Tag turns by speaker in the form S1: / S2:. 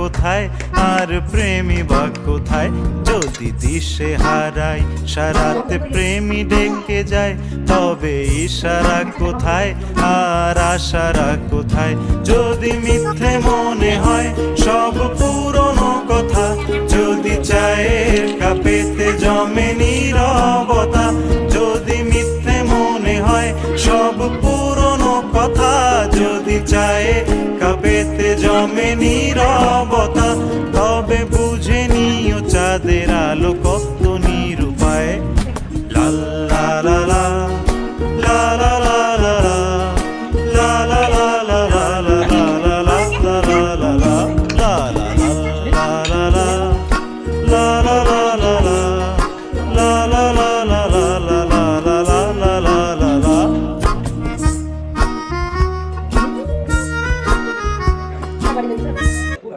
S1: কোথায়, আর প্রেমী বা কোথায়? যদি দিশে হারাই সারাতে প্রেমী ডেকে যায়, তবে ইশারা কোথায় আর আশারা কোথায়? যদি মিথ্যে মনে হয় সব পুরনো কথা, যদি চায়ের কাপেতে জমে নীরবতা, যদি মিথ্যে মনে হয় সব পুরনো কথা, যদি চায়ের কাপেতে জমে নীরবতা, তবে বুঝে নিও চাঁদের আলো কত